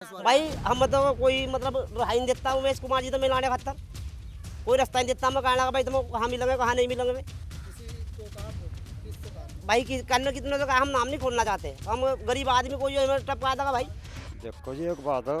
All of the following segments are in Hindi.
भाई हम मतलब कोई मतलब रहा ही नहीं देता उमेश कुमार जी तो मिलाने खातर कोई रास्ता नहीं देता मैं कहना भाई तुम कहाँ मिलेंगे कहाँ नहीं मिलेंगे भाई करने कितने तो हम नाम नहीं खोलना चाहते हम गरीब आदमी कोई हमें टपका देगा भाई। देखो जी एक बात है,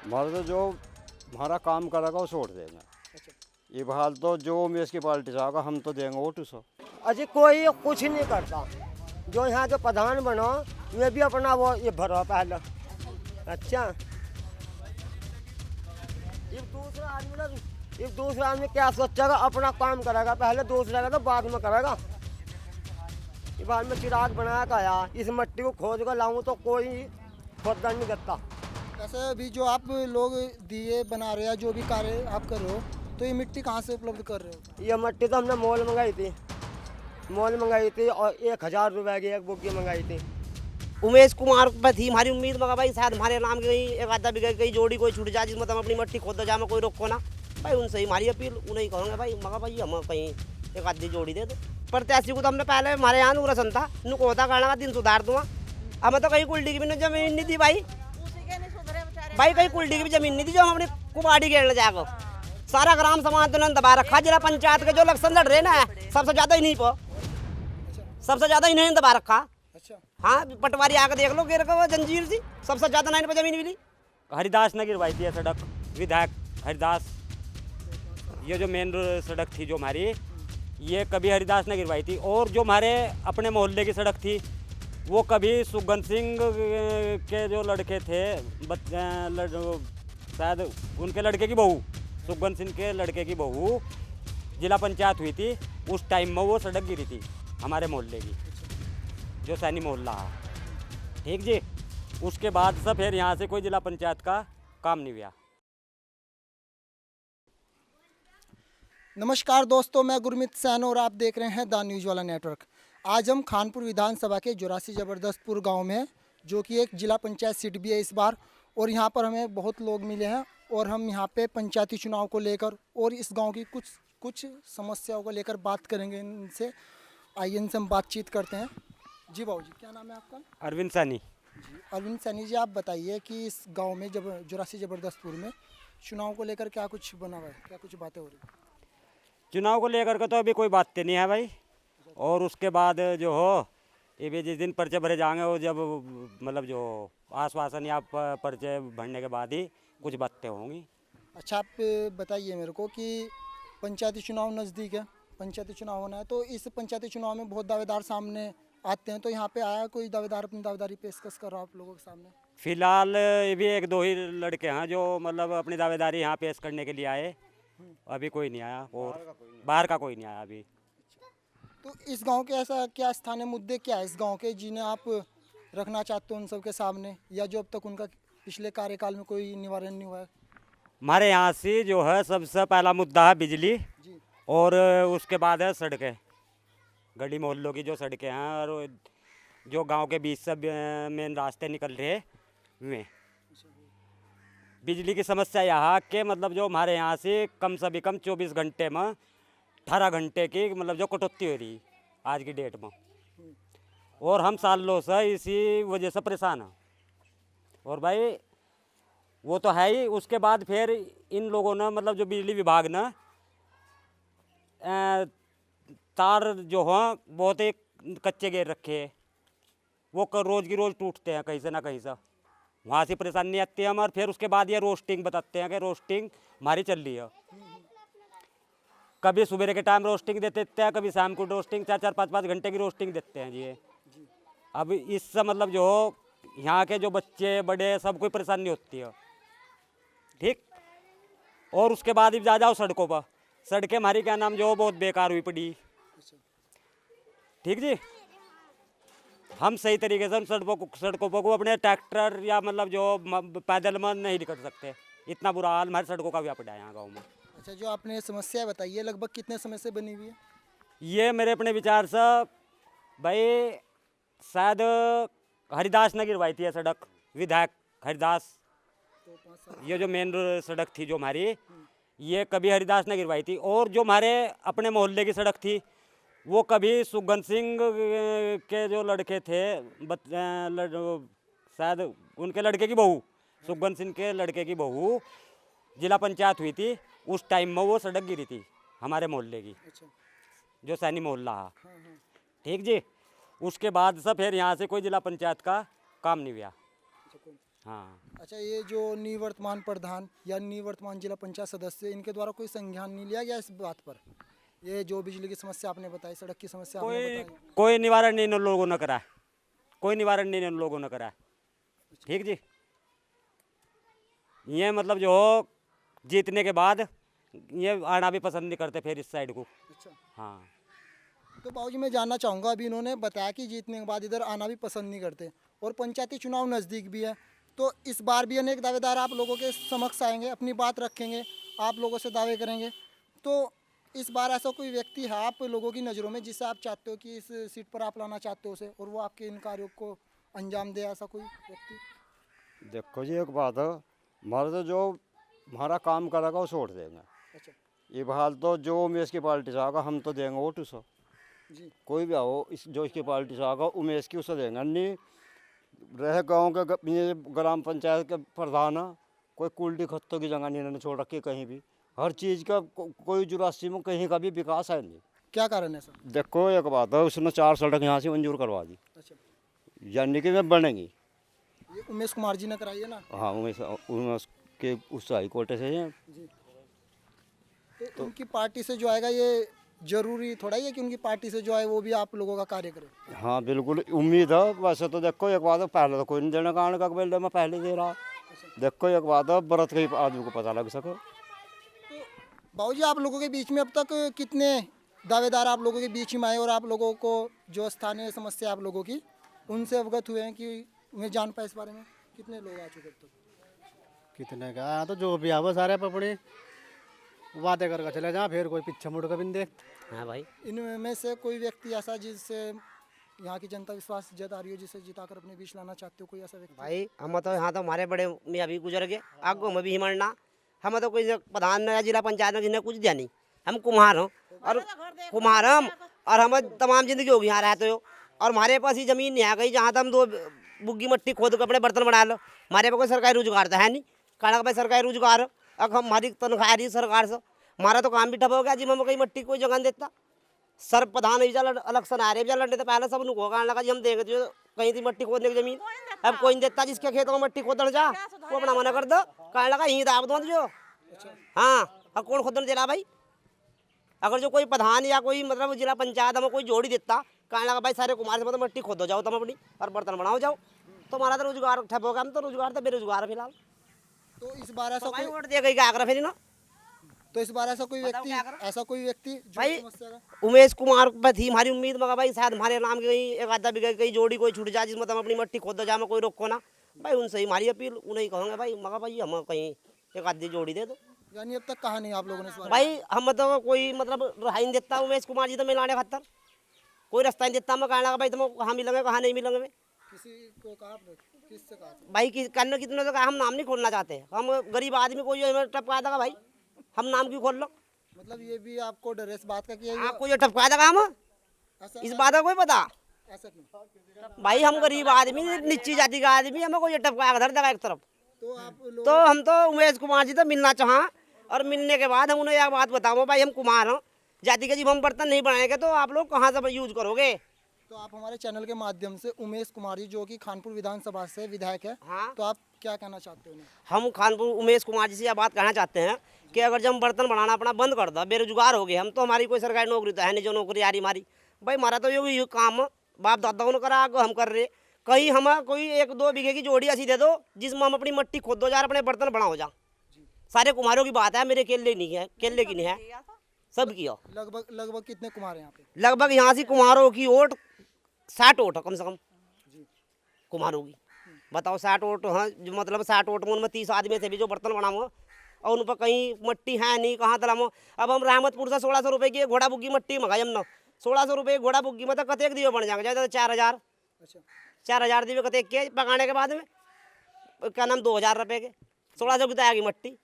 हमारा तो जो हमारा काम करेगा वो छोड़ देंगे। ये हाल तो जो उमेश की पार्टी से आएगा हम तो देंगे वोट उसको। अजी कोई कुछ नहीं करता। जो यहाँ जो प्रधान बनो ये भी अपना वो ये भरो पहले। अच्छा एक दूसरा आदमी क्या सोचेगा, अपना काम करेगा पहले, दूसरा का तो बाद में करेगा। ये बाद में चिराग बनाया गया, इस मिट्टी को खोद कर लाऊं तो कोई खोदना नहीं करता। वैसे अभी जो आप लोग दिए बना रहे हैं, जो भी कार्य आप कर रहे हो, तो ये मिट्टी कहाँ से उपलब्ध कर रहे हो? ये मिट्टी तो हमने मोल मंगाई थी और 1000 रुपए की एक बुग्गी मंगाई थी। उमेश कुमार पर थी हमारी उम्मीद मगर भाई शायद हमारे नाम की कहीं एक आधा बिगड़ कहीं जोड़ी कोई छूट जाए जिसमें हम अपनी मट्टी खोद जाए कोई रोको ना भाई। उनसे ही हमारी अपील उन्हें ही कहोगे भाई मगर भाई हम कहीं एक आधी जोड़ी दे दो। प्रत्याशी को तो हमने पहले हमारे यहाँ नूरसन था नुको होता करना का दिन सुधार दूंगा। अब तो कहीं कुल्डी की भी जमीन नहीं थी भाई कहीं कुल्डी की भी जमीन नहीं थी जो हम अपनी कुबाड़ी घेरने जाएगा। सारा ग्राम समाज तो दबा रखा, जिला पंचायत के जो इलेक्शन लड़ रहे ना सबसे ज्यादा इन्हीं पर, सबसे ज्यादा इन्हें दबा रखा। अच्छा, हाँ पटवारी आकर देख लो गिर का जंजीर सी सबसे ज्यादा 9 पर जमीन मिली। हरिदास ने गिरवाई थी ये सड़क, विधायक हरिदास। ये जो मेन सड़क थी जो हमारी, ये कभी हरिदास ने गिरवाई थी। और जो हमारे अपने मोहल्ले की सड़क थी वो कभी सुगन सिंह के जो लड़के थे शायद उनके लड़के की बहू, सुगन सिंह के लड़के की बहू जिला पंचायत हुई थी उस टाइम में वो सड़क गिरी थी हमारे मोहल्ले की, जो सैनी मोहल्ला है। ठीक जी, उसके बाद से फिर यहाँ से कोई जिला पंचायत का काम नहीं हुआ। नमस्कार दोस्तों, मैं गुरमीत सैन और आप देख रहे हैं द न्यूज़ वाला नेटवर्क। आज हम खानपुर विधानसभा के 84 जबरदस्तपुर गांव में हैं, जो कि एक जिला पंचायत सीट भी है इस बार। और यहाँ पर हमें बहुत लोग मिले हैं और हम यहाँ पे पंचायती चुनाव को लेकर और इस गांव की कुछ समस्याओं को लेकर बात करेंगे इनसे। आइए इनसे हम बातचीत करते हैं। जी बाबू जी, क्या नाम है आपका? अरविंद सैनी। जी अरविंद सैनी जी, आप बताइए कि इस गांव में जब 84 जबरदस्तपुर में चुनाव को लेकर क्या कुछ बना हुआ है, क्या कुछ बातें हो रही हैं? चुनाव को लेकर के तो अभी कोई बात नहीं है भाई। और उसके बाद जो हो ये भी जिस दिन पर्चे भरे जाएंगे वो जब मतलब जो आश्वासन या पर्चे भरने के बाद ही कुछ बातें होंगी। अच्छा, आप बताइए मेरे को कि पंचायती चुनाव नज़दीक है, पंचायती चुनाव होना है, तो इस पंचायती चुनाव में बहुत दावेदार सामने आते हैं, तो यहाँ पे आया कोई दावेदार अपनी दावेदारी पेशकश कर रहा है आप लोगों के सामने? फिलहाल ये भी एक दो ही लड़के हैं जो मतलब अपनी दावेदारी यहाँ पेश करने के लिए आए। अभी कोई नहीं आया और बाहर का कोई नहीं आया अभी। तो इस गांव के ऐसा क्या स्थानीय मुद्दे क्या है इस गांव के जिन्हें आप रखना चाहते हो उन सब के सामने, या जो अब तक उनका पिछले कार्यकाल में कोई निवारण नहीं हुआ है? हमारे यहाँ से जो है सबसे पहला मुद्दा है बिजली, जी, और उसके बाद है सड़कें, गली मोहल्लों की जो सड़कें हैं और जो गांव के बीच से मेन रास्ते निकल रहे हैं वे। बिजली की समस्या यहाँ के मतलब जो हमारे यहाँ से कम से भी कम 24 घंटे में 18 घंटे की मतलब जो कटौती हो रही आज की डेट में। और हम सालों से इसी वजह से परेशान हैं। और भाई वो तो है ही, उसके बाद फिर इन लोगों ने मतलब जो बिजली विभाग ने तार जो हैं बहुत ही कच्चे घेर रखे हैं, वो रोज़ की रोज़ टूटते हैं कहीं से ना कहीं से। वहाँ से परेशानी आती है हमारे। फिर उसके बाद ये रोस्टिंग बताते हैं कि रोस्टिंग हमारी चल रही है। कभी सुबह के टाइम रोस्टिंग देते हैं, कभी शाम को रोस्टिंग 4-4, 5-5 घंटे की रोस्टिंग देते हैं जी। अब इससे मतलब जो यहाँ के जो बच्चे बड़े सब कोई परेशानी होती है। ठीक, और उसके बाद ही जा जाओ सड़कों पर, सड़कें हमारी क्या नाम जो बहुत बेकार हुई पड़ी। ठीक जी, हम सही तरीके से सड़कों पर को अपने ट्रैक्टर या मतलब जो पैदल में नहीं निकल सकते। इतना बुरा हाल हमारी सड़कों का भी पड़ा है यहाँ गाँव में। अच्छा, जो आपने समस्या बताई है लगभग कितने समय से बनी हुई है? ये मेरे अपने विचार से भाई शायद हरिदास ने गिरवाई थी ये सड़क, विधायक हरिदास। ये जो मेन सड़क थी जो हमारी, ये कभी हरिदास ने गिरवाई थी। और जो हमारे अपने मोहल्ले की सड़क थी वो कभी सुगन सिंह के जो लड़के थे शायद उनके लड़के की बहू, सुखगन सिंह के लड़के की बहू जिला पंचायत हुई थी, उस टाइम में वो सड़क गिरी थी हमारे मोहल्ले की, अच्छा। जो सैनी मोहल्ला है। हाँ हाँ। ठीक जी। उसके बाद से फिर यहाँ से कोई जिला पंचायत का काम नहीं हुआ। अच्छा, कोई- हाँ, अच्छा, ये जो निवर्तमान प्रधान या निवर्तमान जिला पंचायत सदस्य, इनके द्वारा कोई संज्ञान नहीं लिया गया इस बात पर? ये जो बिजली की समस्या आपने बताई, सड़क की समस्या आपने कोई बताई, कोई निवारण नहीं इन लोगों ने करा, कोई निवारण नहीं इन लोगों ने करा। ठीक जी। ये मतलब जो जीतने के बाद ये आना भी पसंद नहीं करते फिर इस साइड को। अच्छा। हाँ, तो बाबूजी, मैं जानना चाहूँगा, अभी इन्होंने बताया कि जीतने के बाद इधर आना भी पसंद नहीं करते और पंचायती चुनाव नज़दीक भी है, तो इस बार भी अनेक दावेदार आप लोगों के समक्ष आएंगे, अपनी बात रखेंगे, आप लोगों से दावे करेंगे। तो इस बार ऐसा कोई व्यक्ति है आप लोगों की नज़रों में जिसे आप चाहते हो कि इस सीट पर आप लाना चाहते हो उसे, और वो आपके इन कार्यों को अंजाम दे, ऐसा कोई व्यक्ति? देखो जी, एक बात है, हमारा तो जो हमारा काम करेगा वो छोड़ देंगे। अच्छा ये बहाल तो जो उमेश की पार्टी से आगा हम तो देंगे वोट उसे, जी। कोई भी आओ इस जो इसकी पार्टी से आगा उमेश की उसे देंगे नहीं। रह गांव के ये ग्राम पंचायत के प्रधान है, कोई कुल्डी खत्तों की जगह नहीं इन्होंने छोड़ रखी कहीं भी, हर चीज़ का कोई जुरासी में कहीं का भी विकास है नहीं। क्या कारण है सर? देखो एक बात है, उसने 4 सड़क यहाँ से मंजूर करवा दी, अच्छा, यानी कि वे बनेंगी। ये उमेश कुमार जी ने कराई है ना? हाँ, उमेश के उस हाई कोर्ट से हैं। जी। तो उनकी पार्टी से जो आएगा, ये जरूरी थोड़ा ही है कि उनकी पार्टी से जो आए वो भी आप लोगों का कार्य करे। हाँ बिल्कुल उम्मीद है। वैसे तो देखो एक बात है, पहले तो कोई नहीं देने का, आने का बेल मैं पहले दे रहा। देखो एक बात है, व्रत के आदमी को पता लग सको। तो बाबूजी, आप लोगों के बीच में अब तक कितने दावेदार आप लोगों के बीच में आए और आप लोगों को जो स्थानीय समस्या आप लोगों की उनसे अवगत हुए हैं कि उन्हें जान पाए इस बारे में? कितने लोग आ चुके अब तक? कितने का तो जो भी आवो सारे अपनी वादे करके चले जा, फिर कोई पीछे मुड़ के भी नहीं देख। हाँ भाई, इनमें से कोई व्यक्ति ऐसा जिससे यहाँ की जनता विश्वास जता रही हो, जिसे जिताकर अपने बीच लाना चाहते हो, कोई ऐसा व्यक्ति? भाई हम तो यहाँ तो हमारे बड़े में अभी गुजर गए, आगो में भी हिमड़ना, हम तो कोई प्रधान या जिला पंचायत में जिन्हें कुछ दिया नहीं। हम कुम्हार हो और कुम्हार हम, और हम तमाम जिंदगी होगी यहाँ रहते हो, और हमारे पास ही जमीन नहीं आ गई जहाँ तो हम 2 बुग्गी मट्टी खोद के अपने बर्तन बना लो। हमारे पास कोई सरकारी रोजगार तो है नहीं, कहना भाई सरकारी रोजगार, अब हमारी तनख्वाह आ रही सरकार से, हमारा तो काम भी ठप हो गया जी। हम कहीं मट्टी कोई जगह देता, सर प्रधान इलेक्शन आ रहे भी लड़ने तो पहले सब नुक होगा लगा जी हम देंगे जो कहीं थी मट्टी खोदने की जमीन, अब कोई नहीं देता। जिसके खेतों में मट्टी खोदने जा वो अपना मना कर दो, कहने लगा यहीं दाब दो जो। हाँ, अब कौन खोदने चला भाई? अगर जो कोई प्रधान या कोई मतलब जिला पंचायत हमें कोई जोड़ी देता, कहने लगा भाई सारे कुमार से मतलब मट्टी खोदो जाओ तुम अपनी और बर्तन बनाओ जाओ, तो हमारा तो रोजगार ठप होगा। हम तो रोजगार तो बेरोजगार है फिलहाल। तो इस बार ऐसा तो भाई कोई वोट दिया गई क्या आकर फिर ना? तो इस बार ऐसा कोई बताओ व्यक्ति क्या करो? ऐसा कोई व्यक्ति जो भाई समस्या का उमेश कुमार पर थी हमारी उम्मीद, मगर भाई शायद हमारे नाम की कहीं एक आधा बिगड़ कहीं जोड़ी कोई छूट जाए जिसमें हम अपनी मट्टी खोदो जा, कोई रोको ना भाई। उनसे ही हमारी अपील, उन्हें कहोगे भाई मगर भाई हम कहीं एक आधी जोड़ी दे दो। यानी अब तक कहा नहीं आप लोगों ने इस बारे में? भाई हम तो कोई मतलब रहा नहीं देता उमेश कुमार जी तो मिलाने खातर, कोई रास्ता नहीं देता। मैं कहने लगा भाई तुम कहाँ मिलेंगे कहाँ नहीं मिलेंगे। किसी को कहा आपने? किससे कहा? भाई करने कितने तो कहा, हम नाम नहीं खोलना चाहते, हम गरीब आदमी कोई हमें टपका देगा भाई, हम नाम क्यों खोल लो? मतलब ये भी आपको डर है इस बात का कि हाँ, कोई टपका देगा हम, ऐसा इस बात का कोई पता? ऐसा क्यों? भाई हम गरीब आदमी, नीची जाति का आदमी, हमें कोई टपका धर देगा एक तरफ। तो आप लोग तो हम तो उमेश कुमार जी तो मिलना चाहा, और मिलने के बाद हम उन्हें एक बात बताऊँ भाई, हम कुमार हैं जाति के, जब हम बर्तन नहीं बनाएंगे तो आप लोग कहाँ से यूज करोगे? तो आप हमारे चैनल के माध्यम से उमेश कुमार जी जो कि खानपुर विधानसभा से विधायक है, हाँ, तो आप क्या कहना चाहते हो उन्हें? हम खानपुर उमेश कुमार जी से यह बात कहना चाहते हैं कि अगर जब हम बर्तन बनाना अपना बंद कर दो, बेरोजगार हो गए हम, तो हमारी कोई सरकारी नौकरी तो है नहीं जो नौकरी आ रही हमारी। भाई हमारा तो ये काम बाप दादाओं ने करा, आगे हम कर रहे। कहीं हम कोई 1-2 बीघे की जोड़ी ऐसी दे दो जिसमें हम अपनी मट्टी खोद दो जा, अपने बर्तन बनाओ जा। सारे कुम्हारों की बात है, मेरे केले नहीं है, केले की नहीं है, सब की हो। लगभग कितने कुमार हैं यहाँ पे? लगभग यहाँ से कुम्हारों की वोट 60 वोट है कम से कम कुम्हारों की। बताओ 60 वोट, हाँ जो मतलब 60 वोट में उनमें 30 आदमी से भी जो बर्तन बनाओ, और उन पर कहीं मट्टी है नहीं, कहाँ तलामो। अब हम रहमतपुर से 1600 रुपये की घोड़ा बुग्गी मट्टी मंगाई हमने, 1600 रुपये घोड़ा बुग्गी में तो कतेक दिए बन जाएंगे, ज़्यादा 4000। अच्छा, 4000 दिए कतेक के पकाने के बाद में क्या नाम 2000 रुपये के, 1600 की तो आएगी मट्टी,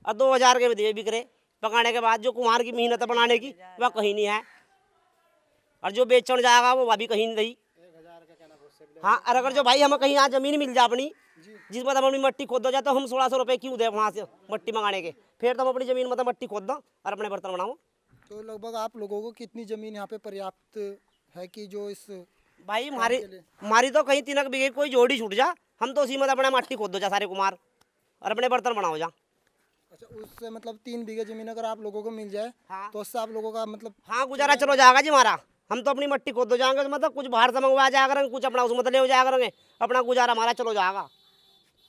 और 2000 के भी दिए बिक्रे पकाने के बाद। जो कुम्हार की मेहनत है बनाने की वह कहीं नहीं है, और जो बेचने जाएगा वो भी कहीं नहीं रही। हाँ, और अगर जो भाई हमें कहीं यहाँ ज़मीन मिल जाए अपनी जिस मतलब अपनी मट्टी खोद दो जाए तो हम 1600 रुपये क्यों दें वहाँ से मट्टी मंगाने के, फिर तो हम अपनी ज़मीन मतलब मट्टी खोद दो और अपने बर्तन बनाओ। तो लगभग आप लोगों को कितनी ज़मीन यहाँ पे पर्याप्त है कि जो इस भाई हमारी तो कहीं 3 बीघे कोई जोड़ी छूट जा, हम तो उसी में अपना मट्टी खोद दो जा सारे कुमार और अपने बर्तन बनाओ जा। अच्छा, उससे मतलब 3 बीघे ज़मीन अगर आप लोगों को मिल जाए हाँ। तो उससे आप लोगों का मतलब हाँ गुजारा चलो जाएगा जी हमारा, हम तो अपनी मट्टी खोद दो जाएंगे, मतलब कुछ बाहर से मंगवा जाया करेंगे, कुछ अपना उसमें ले हो जाया करेंगे, अपना गुजारा हमारा चलो जाएगा।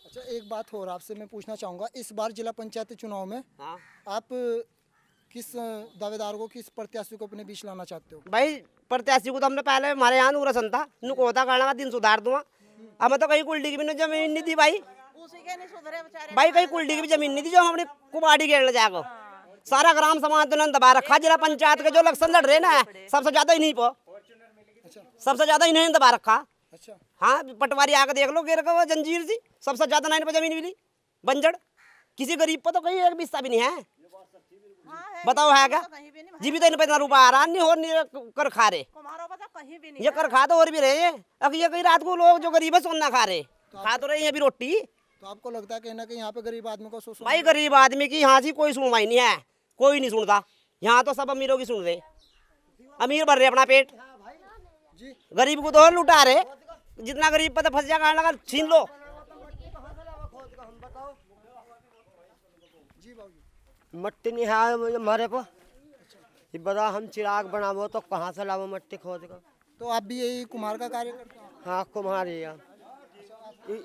अच्छा, एक बात और आपसे मैं पूछना चाहूँगा, इस बार जिला पंचायत चुनाव में हाँ आप किस दावेदार को, किस प्रत्याशी को अपने बीच लाना चाहते हो? भाई प्रत्याशी को तो हमने पहले हमारे यहाँ नूरसन था, नुको होता करना का दिन सुधार दूंगा, हमें तो कहीं कुल्डी की भी जमीन नहीं दी भाई, भाई कहीं कुल्डी की भी जमीन नहीं दी जो हम अपनी कुबाड़ी खेलने जाएगा। सारा ग्राम समाज तो उन्होंने दबा रखा, जिला पंचायत के जो इलेक्शन लड़ रहे ना सबसे ज्यादा इन्हीं पर, सबसे ज्यादा इन्होंने दबा रखा। अच्छा, हाँ पटवारी आकर देख लो गिर का वो जंजीर सी, सबसे ज्यादा 9 पे जमीन मिली बंजड़, किसी गरीब पर तो कहीं एक भी हिस्सा भी नहीं है। बताओ है क्या, जी भी तो इन पे इतना रुपया आ रहा नहीं, और नहीं कर खा रहे, ये कर खा तो और भी रहे हैं। अब ये कहीं रात को लोग जो गरीब है सोना खा रहे, खा तो रहे हैं अभी रोटी। तो आपको लगता है कहीं ना कहीं यहाँ पे गरीब आदमी को भाई गरीब आदमी की यहाँ से कोई सुनवाई नहीं है, कोई नहीं सुनता, यहाँ तो सब अमीरों की सुन रहे, अमीर भर रहे अपना पेट, गरीब को तो और लुटा रहे, जितना गरीब पर फंस जाएगा लगा छीन लो। मट्टी नहीं है हमारे पर, ये बता हम चिराग बनावो तो कहाँ से लावो मट्टी खोद कर। तो आप भी यही कुम्हार का कार्य करते हैं? हाँ कुम्हार ही है,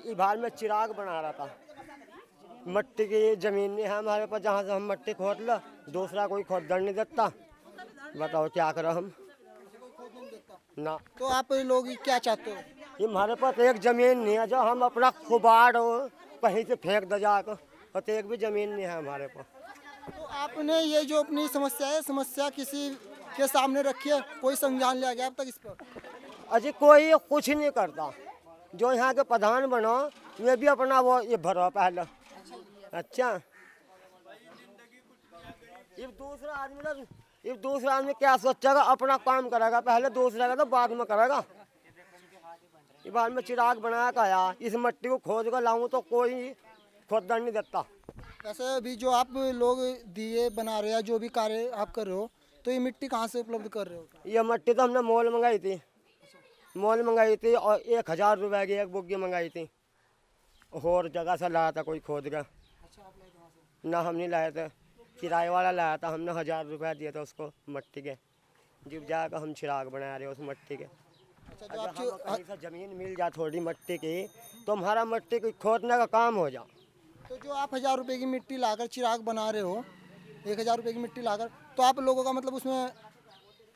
इबाल में चिराग बना रहा था, मट्टी की जमीन नहीं है हमारे पास जहाँ से हम मट्टी खोद लो, दूसरा कोई खोदने नहीं देता, बताओ क्या करो हम ना। तो आप लोग क्या चाहते हो? ये हमारे पास एक जमीन नहीं है जो हम अपना खुबाड़ हो कहीं से फेंक दे जाकर, और तो एक भी जमीन नहीं है हमारे पास। तो आपने ये जो अपनी समस्या है, समस्या किसी के सामने रखी है, कोई संज्ञान लिया गया अब तक इस पर? अजी कोई कुछ नहीं करता, जो यहाँ के प्रधान बनो ये भी अपना वो ये भरो पहले। अच्छा, ये दूसरा आदमी क्या सोचेगा, अपना काम करेगा पहले, दूसरा का तो बाद में करेगा। ये बाद में चिराग बना के आया, इस मट्टी को खोद कर लाऊं तो कोई खोदने नहीं देता। वैसे अभी जो आप लोग दिए बना रहे हैं, जो भी कार्य आप कर रहे हो, तो ये मिट्टी कहाँ से उपलब्ध कर रहे हो? ये मट्टी तो हमने मोल मंगाई थी, मोल मंगाई थी और 1000 रुपये की एक बुग्गी मंगाई थी, और जगह से लाया था कोई खोद का। ना हम नहीं लाए थे, किराए वाला लाया था, हमने 1000 रुपये दिए थे उसको मट्टी के, जब जाकर हम चिराग बना रहे उस मट्टी के। अच्छा, जो अगर हमें कहीं से जमीन मिल जाए थोड़ी मट्टी की तो हमारा मट्टी की खोदने का काम हो जाए। तो जो आप 1000 रुपये की मिट्टी लाकर चिराग बना रहे हो, 1000 रुपये की मिट्टी लाकर, तो आप लोगों का मतलब उसमें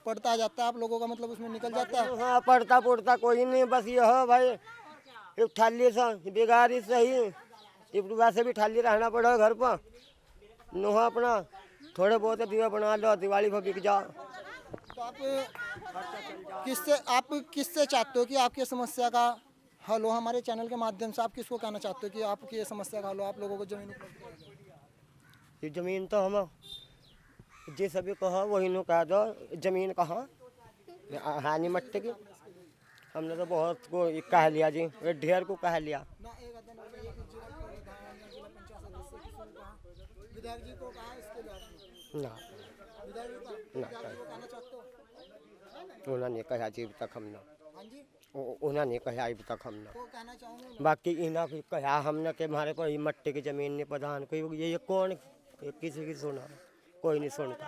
पड़ता जाता है, आप लोगों का मतलब उसमें निकल जाता है? हाँ पड़ता पुड़ता कोई नहीं, बस ये हो भाई एक थाली से बिगाड़ी सही, वैसे भी थाली रहना पड़ेगा घर पर, नुहा अपना थोड़े बहुत दिए बना लो, दिवाली पर बिक जाओ। तो आप किससे चाहते हो कि आपकी समस्या का हल हो? हमारे चैनल के माध्यम से आप किसको कहना चाहते हो कि आपकी ये समस्या का हल हो, आप लोगों को जमीन उपलब्ध कराएं? ये ज़मीन तो हम जिस अभी कहो वही नु कह दो, ज़मीन कहाँ है नहीं मट्टी की, हमने तो बहुत को कह लिया जी, ढेर को कह लिया। विधायक जी को कहा इसके लिए? ना कहना चाहते हो? उन्होंने कहा जी अभी तक हम ना, हाँ जी, उन्होंने कहा अभी तक हम ना, तो कहना चाहूँगा बाकी इन्हें भी कहा हमने कि हमारे को ये मट्टी की ज़मीन नहीं प्रधान कोई ये कौन किसी की सुना, कोई नहीं सुनता।